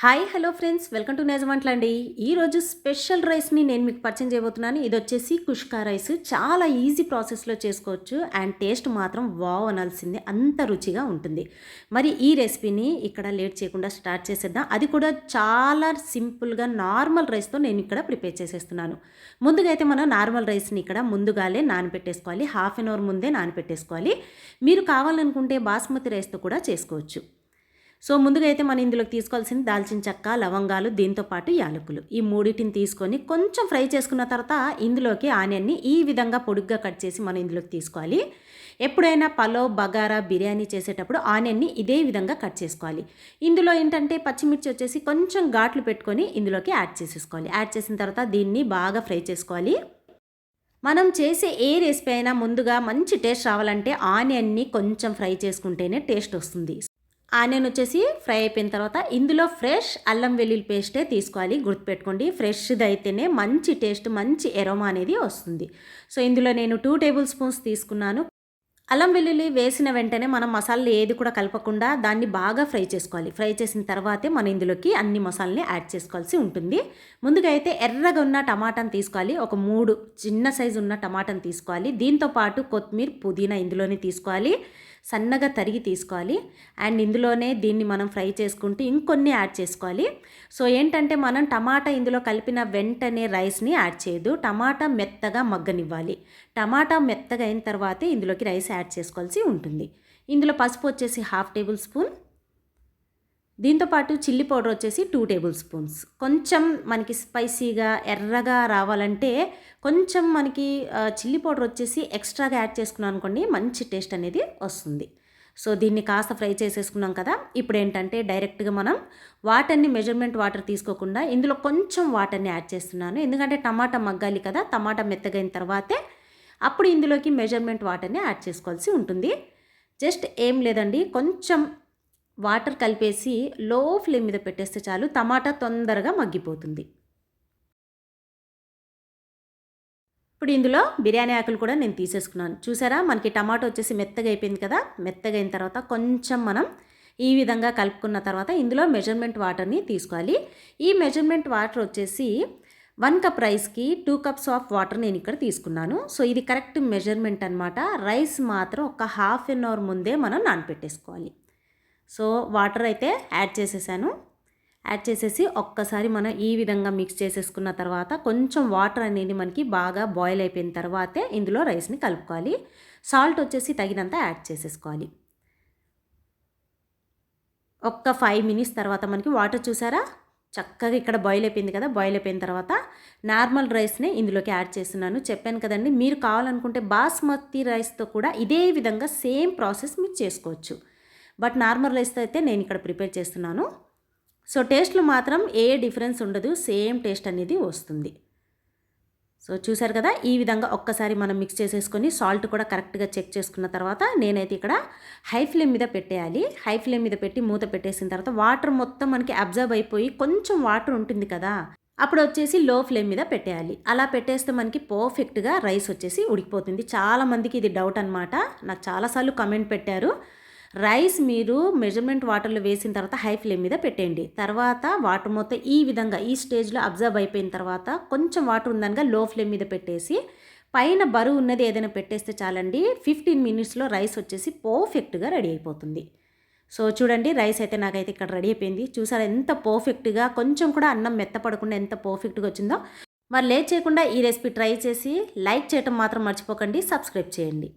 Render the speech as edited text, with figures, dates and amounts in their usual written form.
Hi hello friends, welcome to నేజ వంటలండి. ఈరోజు స్పెషల్ రైస్ని నేను మీకు పరిచయం చేయబోతున్నాను. ఇది వచ్చేసి కుష్కా రైస్. చాలా ఈజీ ప్రాసెస్లో చేసుకోవచ్చు అండ్ టేస్ట్ మాత్రం వావ్ అనాల్సిందే, అంత రుచిగా ఉంటుంది. మరి ఈ రెసిపీని ఇక్కడ లేట్ చేయకుండా స్టార్ట్ చేసేద్దాం. అది కూడా చాలా సింపుల్గా నార్మల్ రైస్తో నేను ఇక్కడ ప్రిపేర్ చేసేస్తున్నాను. ముందుగా అయితే మనం నార్మల్ రైస్ని ఇక్కడ ముందుగాలే నానబెట్టేసుకోవాలి. హాఫ్ అన్ అవర్ ముందే నానబెట్టేసుకోవాలి. మీరు కావాలనుకుంటే బాస్మతి రైస్తో కూడా చేసుకోవచ్చు. సో ముందుగా అయితే మనం ఇందులోకి తీసుకోవాల్సింది దాల్చిన చెక్క, లవంగాలు, దీంతో పాటు యాలకులు. ఈ మూడింటిని తీసుకొని కొంచెం ఫ్రై చేసుకున్న తర్వాత ఇందులోకి ఆనియన్ని ఈ విధంగా పొడుగ్గా కట్ చేసి మనం ఇందులోకి తీసుకోవాలి. ఎప్పుడైనా పలావ్, బగారా, బిర్యానీ చేసేటప్పుడు ఆనియన్ని ఇదే విధంగా కట్ చేసుకోవాలి. ఇందులో ఏంటంటే పచ్చిమిర్చి వచ్చేసి కొంచెం ఘాట్లు పెట్టుకొని ఇందులోకి యాడ్ చేసేసుకోవాలి. యాడ్ చేసిన తర్వాత దీన్ని బాగా ఫ్రై చేసుకోవాలి. మనం చేసే ఏ రెసిపీ అయినా ముందుగా మంచి టేస్ట్ రావాలంటే ఆనియన్ని కొంచెం ఫ్రై చేసుకుంటేనే టేస్ట్ వస్తుంది. ఆనియన్ వచ్చేసి ఫ్రై అయిపోయిన తర్వాత ఇందులో ఫ్రెష్ అల్లం వెల్లుల్లి పేస్టే తీసుకోవాలి. గుర్తుపెట్టుకోండి, ఫ్రెష్ది అయితేనే మంచి టేస్ట్, మంచి ఎరోమా అనేది వస్తుంది. సో ఇందులో నేను 2 టేబుల్ స్పూన్స్ తీసుకున్నాను. అల్లం వెల్లుల్లి వేసిన వెంటనే మనం మసాలాలు ఏది కూడా కలపకుండా దాన్ని బాగా ఫ్రై చేసుకోవాలి. ఫ్రై చేసిన తర్వాతే మనం ఇందులోకి అన్ని మసాలాని యాడ్ చేసుకోవాల్సి ఉంటుంది. ముందుగా అయితే ఎర్రగా ఉన్న టమాటాని తీసుకోవాలి. ఒక 3 చిన్న సైజు ఉన్న టమాటాని తీసుకోవాలి. దీంతోపాటు కొత్తిమీర, పుదీనా ఇందులోనే తీసుకోవాలి. సన్నగా తరిగి తీసుకోవాలి. అండ్ ఇందులోనే దీన్ని మనం ఫ్రై చేసుకుంటూ ఇంకొన్ని యాడ్ చేసుకోవాలి. సో ఏంటంటే మనం టమాటా ఇందులో కలిపిన వెంటనే రైస్ని యాడ్ చేయదు. టమాటా మెత్తగా మగ్గనివ్వాలి. టమాటా మెత్తగా అయిన తర్వాతే ఇందులోకి రైస్ యాడ్ చేసుకోవాల్సి ఉంటుంది. ఇందులో పసుపు వచ్చేసి 1/2 టేబుల్ స్పూన్, దీంతోపాటు చిల్లీ పౌడర్ వచ్చేసి 2 టేబుల్ స్పూన్స్. కొంచెం మనకి స్పైసీగా ఎర్రగా రావాలంటే కొంచెం మనకి చిల్లీ పౌడర్ వచ్చేసి ఎక్స్ట్రాగా యాడ్ చేసుకున్నాం అనుకోండి, మంచి టేస్ట్ అనేది వస్తుంది. సో దీన్ని కాస్త ఫ్రై చేసేసుకున్నాం కదా. ఇప్పుడు ఏంటంటే డైరెక్ట్గా మనం వాటర్ని మెజర్మెంట్ వాటర్ తీసుకోకుండా ఇందులో కొంచెం వాటర్ని యాడ్ చేస్తున్నాను. ఎందుకంటే టమాటా మగ్గాలి కదా. టమాటా మెత్తగైన తర్వాతే అప్పుడు ఇందులోకి మెజర్మెంట్ వాటర్ని యాడ్ చేసుకోవాల్సి ఉంటుంది. జస్ట్ ఏం లేదండి, కొంచెం వాటర్ కలిపేసి లో ఫ్లేమ్ మీద పెట్టేస్తే చాలు, టమాటా తొందరగా మగ్గిపోతుంది. ఇప్పుడు ఇందులో బిర్యానీ ఆకులు కూడా నేను తీసేసుకున్నాను. చూసారా, మనకి టమాటో వచ్చేసి మెత్తగా అయిపోయింది కదా. మెత్తగా అయిన తర్వాత కొంచెం మనం ఈ విధంగా కలుపుకున్న తర్వాత ఇందులో మెజర్మెంట్ వాటర్ని తీసుకోవాలి. ఈ మెజర్మెంట్ వాటర్ వచ్చేసి 1 కప్ రైస్కి 2 కప్స్ ఆఫ్ వాటర్ నేను ఇక్కడ తీసుకున్నాను. సో ఇది కరెక్ట్ మెజర్మెంట్ అనమాట. రైస్ మాత్రం ఒక హాఫ్ అన్ అవర్ ముందే మనం నానపెట్టేసుకోవాలి. సో వాటర్ అయితే యాడ్ చేసేసాను. యాడ్ చేసేసి ఒక్కసారి మనం ఈ విధంగా మిక్స్ చేసేసుకున్న తర్వాత కొంచెం వాటర్ అనేది మనకి బాగా బాయిల్ అయిపోయిన తర్వాతే ఇందులో రైస్ని కలుపుకోవాలి. సాల్ట్ వచ్చేసి తగినంత యాడ్ చేసేసుకోవాలి. ఒక్క 5 మినిట్స్ తర్వాత మనకి వాటర్ చూసారా చక్కగా ఇక్కడ బాయిల్ అయిపోయింది కదా. బాయిల్ అయిపోయిన తర్వాత నార్మల్ రైస్ని ఇందులోకి యాడ్ చేస్తున్నాను. చెప్పాను కదండి, మీరు కావాలనుకుంటే బాస్మతి రైస్తో కూడా ఇదే విధంగా సేమ్ ప్రాసెస్ మీరు చేసుకోవచ్చు. బట్ నార్మల్ రైస్తో అయితే నేను ఇక్కడ ప్రిపేర్ చేస్తున్నాను. సో టేస్ట్లో మాత్రం ఏ డిఫరెన్స్ ఉండదు, సేమ్ టేస్ట్ అనేది వస్తుంది. సో చూసారు కదా, ఈ విధంగా ఒక్కసారి మనం మిక్స్ చేసేసుకొని సాల్ట్ కూడా కరెక్ట్గా చెక్ చేసుకున్న తర్వాత నేనైతే ఇక్కడ హై ఫ్లేమ్ మీద పెట్టేయాలి. హై ఫ్లేమ్ మీద పెట్టి మూత పెట్టేసిన తర్వాత వాటర్ మొత్తం మనకి అబ్జర్వ్ అయిపోయి కొంచెం వాటర్ ఉంటుంది కదా, అప్పుడు వచ్చేసి లో ఫ్లేమ్ మీద పెట్టేయాలి. అలా పెట్టేస్తే మనకి పర్ఫెక్ట్గా రైస్ వచ్చేసి ఉడికిపోతుంది. చాలామందికి ఇది డౌట్ అనమాట. నాకు చాలాసార్లు కమెంట్ పెట్టారు, రైస్ మీరు మెజర్మెంట్ వాటర్లో వేసిన తర్వాత హై ఫ్లేమ్ మీద పెట్టేయండి. తర్వాత వాటర్ మొత్తం ఈ విధంగా ఈ స్టేజ్లో అబ్జర్వ్ అయిపోయిన తర్వాత కొంచెం వాటర్ ఉందనగా లో ఫ్లేమ్ మీద పెట్టేసి పైన బరువు ఉన్నది ఏదైనా పెట్టేస్తే చాలండి. 15 మినిట్స్లో రైస్ వచ్చేసి పర్ఫెక్ట్గా రెడీ అయిపోతుంది. సో చూడండి, రైస్ అయితే నాకైతే ఇక్కడ రెడీ అయిపోయింది. చూసారా ఎంత పర్ఫెక్ట్గా, కొంచెం కూడా అన్నం మెత్తపడకుండా ఎంత పర్ఫెక్ట్గా వచ్చిందో. మరి లేట్ చేయకుండా ఈ రెసిపీ ట్రై చేసి లైక్ చేయటం మాత్రం మర్చిపోకండి, సబ్స్క్రైబ్ చేయండి.